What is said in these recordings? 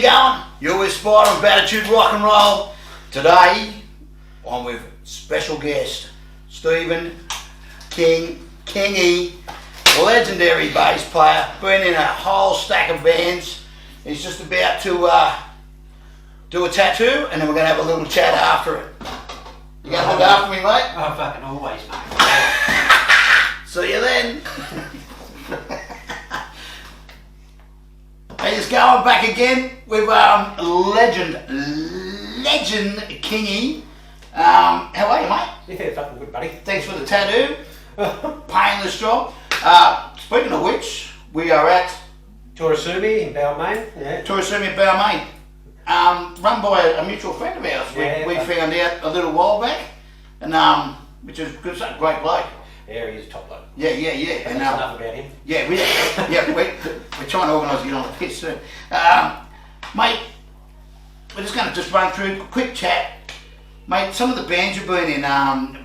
going? You're with Spider and Baditude Rock and Roll. Today, I'm with special guest, Steve KINGY, legendary bass player, been in a whole stack of bands. He's just about to do a tattoo, and then we're going to have a little chat after it. You going to look after me, mate? Oh, fucking always, mate. See you then. He's going back again with legend Kingy. How are you, mate? Yeah, fucking good, buddy. Thanks for the tattoo. Painless job. Speaking of which, we are at Torasumi in Balmain. Yeah. Torasumi in Balmain. Run by a mutual friend of ours. We found out a little while back, and which is good, great bloke. Yeah, he's a top bloke. Yeah. And enough about him. Yeah, we're trying to organise to get on the pitch soon. Mate, we're just going to run through a quick chat. Mate, some of the bands you've been in,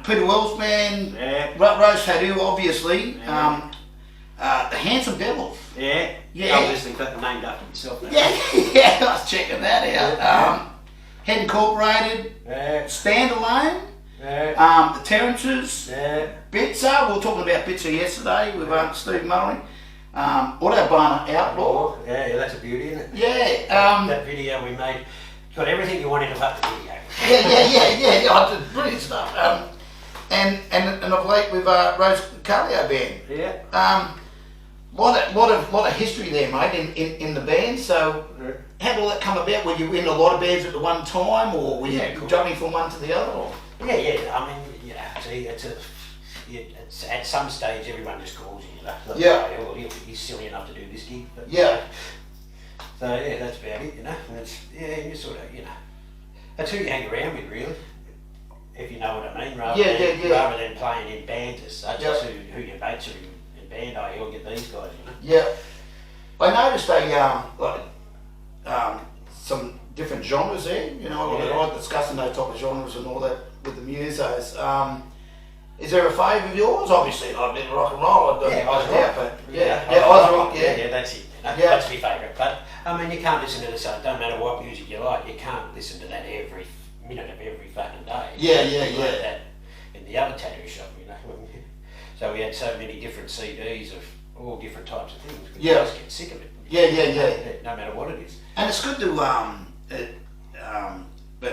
Peter Wells band, Rose Tattoo, obviously, the Handsome Devils. Yeah. Obviously fucking named after himself. Yeah, I was checking that out. Head Incorporated, Standalone. The Terrences, Bitzer, we were talking about Bitzer yesterday with Steve Mullery. Autobahn Outlaw. Yeah, that's a beauty, isn't it? Yeah. That video we made got everything you wanted about the video. Yeah. I did brilliant stuff. And of late with Rose Carlio band. Yeah. Lot of history there, mate, in the band. So how did all that come about? Were you in a lot of bands at the one time, or were you jumping from one to the other? Or? Yeah. I mean, see, it's at some stage everyone just calls you, Well, he's silly enough to do this gig. But, So that's about it, And it's you sort of, that's who you hang around with, really. If you know what I mean, rather than playing in bands as such, it's who your mates are in band. You'll get these guys, Yeah. I noticed some different genres there. I like discussing those type of genres and all that with the musos. Is there a favourite of yours? Obviously, I've been rock and roll. Oz Rock. Oz Rock. Yeah, that's it. That's my favourite. But I mean, you can't listen to this. It don't matter what music you like. You can't listen to that every minute of every fucking day. Yeah. That in the other tattoo shop, So we had so many different CDs of all different types of things. You just get sick of it. Yeah. No matter what it is. And it's good to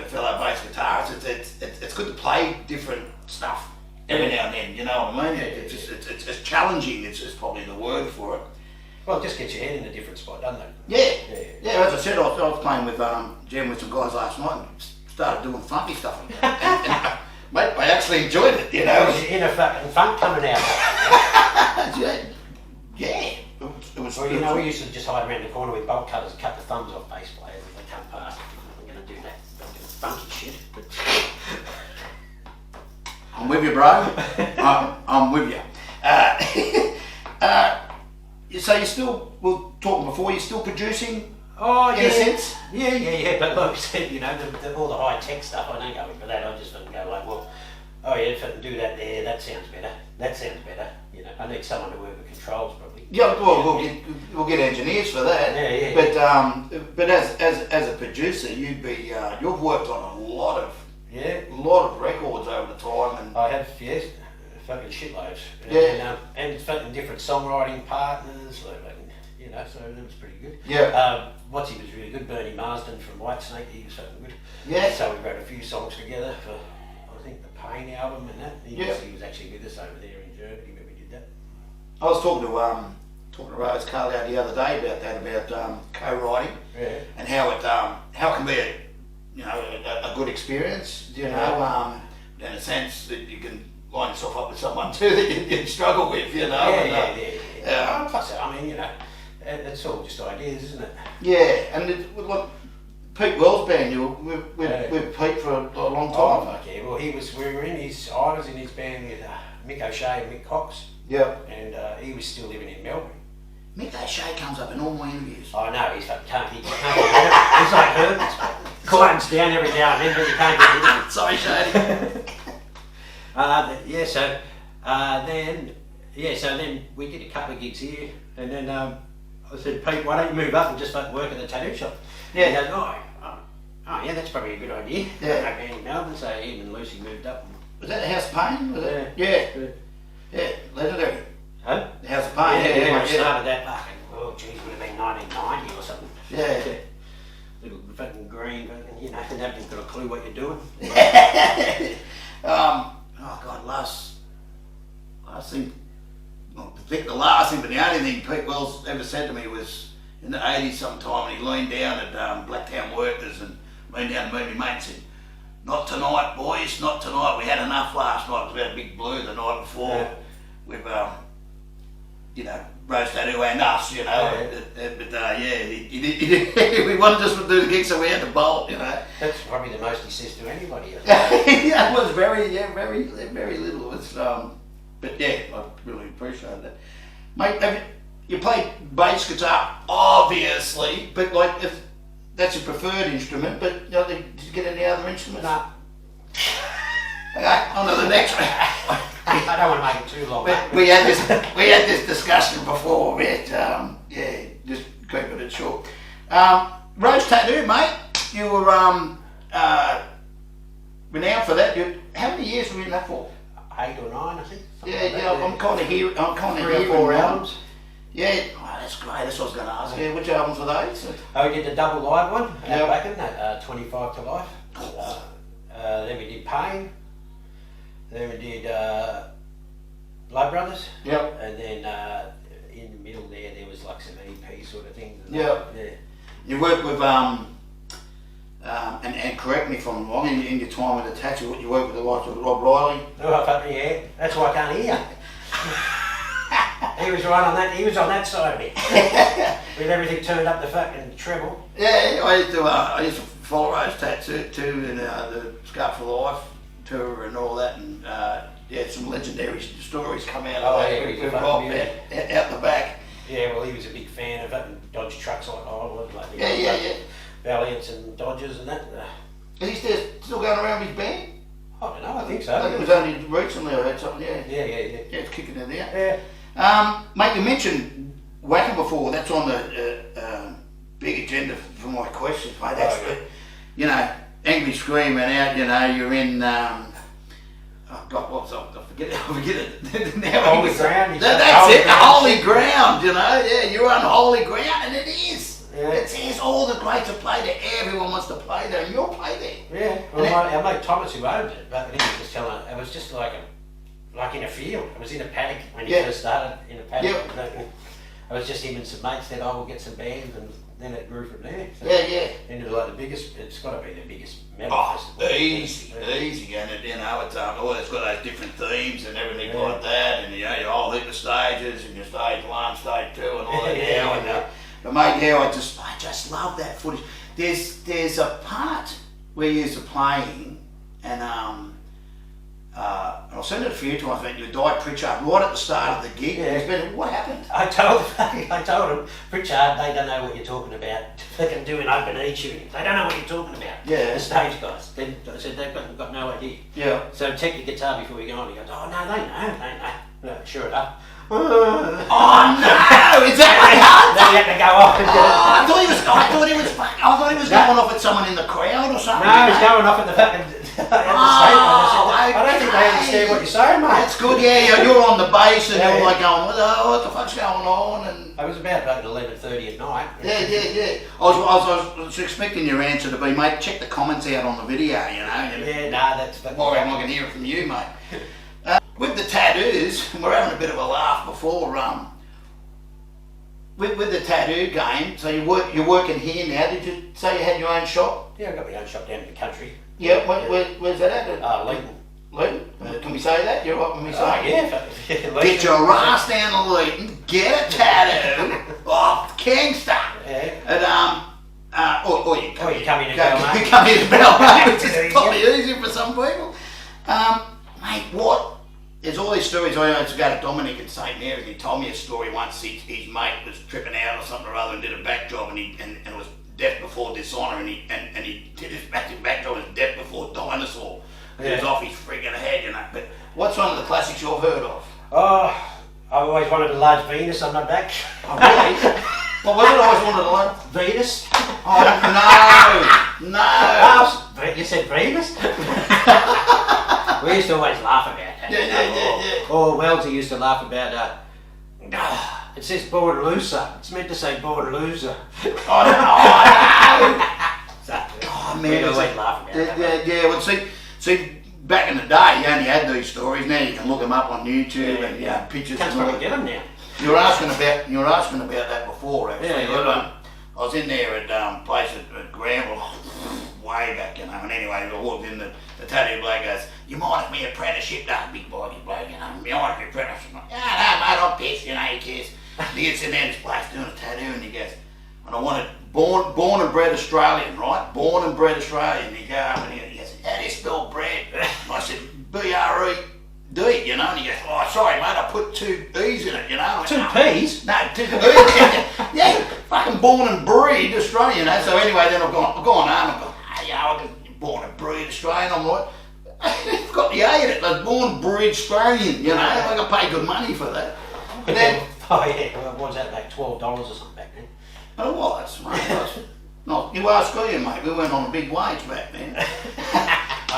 fellow bass guitarists. It's good to play different stuff every now and then. You know what I mean? It's challenging. It's probably the word for it. Well, it just gets your head in a different spot, doesn't it? Yeah. As I said, I was playing with jamming with some guys last night and started doing funky stuff. and mate, I actually enjoyed it. In a fucking funk coming out. Yeah. It was. Well, we used to just hide around the corner with bolt cutters, cut the thumbs off bass players as they come past. We're going to do that funky shit. I'm with you, bro. I'm with you. So you still, we were talking before, you're still producing? Oh, in a sense? Yeah. But like I said, all the high tech stuff, I don't go in for that. I just go like, well, if I can do that there, that sounds better. I need someone to work with controls probably. Yeah, well, we'll get engineers for that. Yeah. But as a producer, you've worked on a lot of records over the time, and I have fucking shitloads. And fucking different songwriting partners, so that was pretty good. Yeah. He was really good. Bernie Marsden from Whitesnake, he was fucking good. Yeah. So we wrote a few songs together for I think the Pain album and that. He was actually with us over there in Germany when we did that. I was talking to Rose Carlio the other day about that, about co-writing, and how it can be a good experience, in a sense that you can line yourself up with someone too that you struggle with, Plus, it's all just ideas, isn't it? Yeah, and Pete Wells band, you were with Pete for a long time. Oh, fuck yeah. Well, I was in his band with Mick O'Shea and Mick Cox. Yeah. And he was still living in Melbourne. Mick O'Shea comes up in all my interviews. I know, he can't get rid of it. He's like Herbert. Quietens down every now and then, but he can't get rid of it. Sorry, Shady. So then we did a couple of gigs here, and then I said, Pete, why don't you move up and just like work at the tattoo shop? Yeah. He goes, oh yeah, that's probably a good idea. Yeah. I know man in Melbourne, so him and Lucy moved up. Was that the House of Pain? Was it? Yeah. Yeah, legendary. Huh? The House of Pain. Yeah, I started that fucking, oh geez, would have been 1990 or something. Yeah. Little fucking green, you know, and haven't got a clue what you're doing. Oh God, last thing, not the last thing, but the only thing Pete Wells ever said to me was in the 80s sometime, and he leaned down at Blacktown Workers and leaned down to me and my mate and said, "Not tonight, boys, not tonight. We had enough last night. We had a big blue the night before with, you know, Rose Tattoo and us, you know." We wanted just to do the gig, so we had to bolt, you know. That's probably the most he says to anybody. Yeah, it was very little. It was, but yeah, I really appreciate that, mate. You play bass guitar, obviously, but like if that's your preferred instrument, but you know, did you get any other instruments? No. Okay, on to the next one. I don't want to make it too long. We had this discussion before. Yeah, just keeping it short. Rose Tattoo, mate. You were renowned for that. How many years were you in that for? 8 or 9, I think. Yeah, I'm kind of hearing. 3 or 4 albums. Yeah, that's great. That's what I was going to ask. Yeah, which albums were those? We did the double live one back in that 25 to Life. Then we did Pain. Then we did Blood Brothers. Yep. And then in the middle there was like some EP sort of things. Yeah. You worked with and correct me if I'm wrong, in your time with the tattoo, you worked with the likes of Rob Riley. Oh, yeah. That's why I can't hear. He was right on that. He was on that side of it. With everything turned up the fucking treble. Yeah, I used to follow Rose Tattoo and the Scar for Life tour and all that, and some legendary stories come out of that. With Rob out the back. Yeah, well, he was a big fan of fucking Dodge trucks like I was, like yeah. Valiants and Dodgers and that. Is he still going around with his band? I don't know. I think so. I think it was only recently I heard something. Yeah, it's kicking it out. Yeah. Mate, you mentioned Wacker before. That's on the big agenda for my questions, mate. That's you know, Angry Screaming Out. You know, you're in. Oh God, what was I forget it. Now Holy ground. That's it. Holy ground. You know, yeah, you're on holy ground, and it is. Yeah. It says all the greats have played there. Everyone wants to play there, and you'll play there. Yeah. Well, our mate Thomas, who owned it, but he was just telling it was just like in a field. It was in a paddock when he first started in a paddock. Yep. It was just him and some mates said, "Oh, we'll get some bands," and then it grew from there. So into like the biggest. It's got to be the biggest metal festival. Easy, and it, you know, it's it's got those different themes and everything like that, and you know, your whole heap of stages and your stage 1, stage 2, and all that. But mate, I just love that footage. There's a part where you're playing, and I've seen it a few times. But you died Pritchard right at the start of the gig. Yeah. What happened? I told him, Pritchard, they don't know what you're talking about. They can do an open E tuning. They don't know what you're talking about. Yeah. The stage guys. I said they've got no idea. Yeah. So take your guitar before you go on. He goes, "Oh no, they know. No, sure enough." Oh no! Is that what happened? Then he had to go off and do it. I thought he was going off at someone in the crowd or something. No, he's going off at the fucking. I don't think they understand what you're saying, mate. That's good. Yeah, you're on the bass and you're like going, what the fuck's going on? And I was about 11:30 at night. Yeah. I was expecting your answer to be, mate, check the comments out on the video. You know. Yeah, that's. Well, I'm not going to hear it from you, mate. With the tattoos, and we're having a bit of a laugh before. With the tattoo game, so you're working here now. Did you say you had your own shop? Yeah, I got my own shop down in the country. Yeah, where's that at? Leighton. Leighton? Can we say that? You're up when we say yeah. Get your ass down to Leighton, get a tattoo off Kingston. Yeah. And or you come in and Belmont, which is probably easier for some people. Mate, what? There's all these stories. I used to go to Dominic in St Mary's, and he told me a story once. His mate was tripping out or something or other and did a back job, and it was death before dishonour, and he did his massive back job, was death before dinosaur. He was off his freaking head, you know. But what's one of the classics you've heard of? Oh, I've always wanted a large Venus on my back. Oh, really? What was it I always wanted to learn? Venus. Oh, no. Oh, you said Venus? We used to always laugh about that. Yeah. Or Wellesley used to laugh about it says born loser. It's meant to say born loser. Oh, no. Oh man, we always laugh about that. Yeah. Well, see, back in the day, you only had these stories. Now you can look them up on YouTube and pictures. Can't probably get them now. You were asking about that before, actually. Yeah. I was in there at a place at Granville, way back, and anyway, I walked in, the tattoo bloke goes, "You mind if me apprenticeship?" That big body bloke, you mind if me apprenticeship? I'm like, "Yeah, no, mate, I'm pissed, who cares?" And he gets in there in this place doing a tattoo, and he goes, and I wanted born and bred Australian, right? Born and bred Australian. He goes up and he goes, "How do you spell bread?" And I said, B-R-E-D, and he goes, "Oh, sorry, mate, I put 2 E's in it, Two P's? No, 2 E's. Yeah, fucking born and bred Australian, So anyway, then I've gone home and gone, I'm born and bred Australian. I'm like, I've got the A in it. Like born and bred Australian, I got paid good money for that. And then, what was that, like $12 or something back then? It was, mate. No, you ask you, mate. We went on a big wage back then.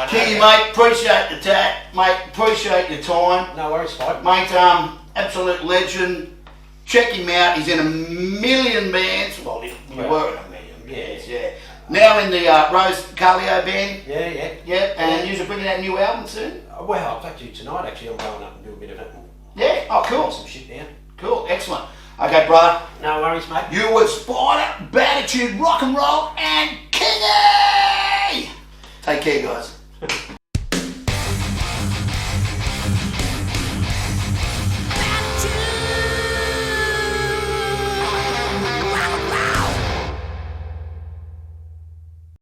Kingy, mate, appreciate the tat. Mate, appreciate your time. No worries, Spike. Mate, absolute legend. Check him out. He's in a million bands. Well, you were in a million bands, yeah. Now in the Rose Carlio band. Yeah. And you're bringing out a new album soon? Well, in fact, tonight actually I'm going up and do a bit of it. Yeah, oh cool. Some shit down. Cool, excellent. Okay, brother. No worries, mate. You were Spider, Baditude Rock and Roll, and Kingy! Take care, guys.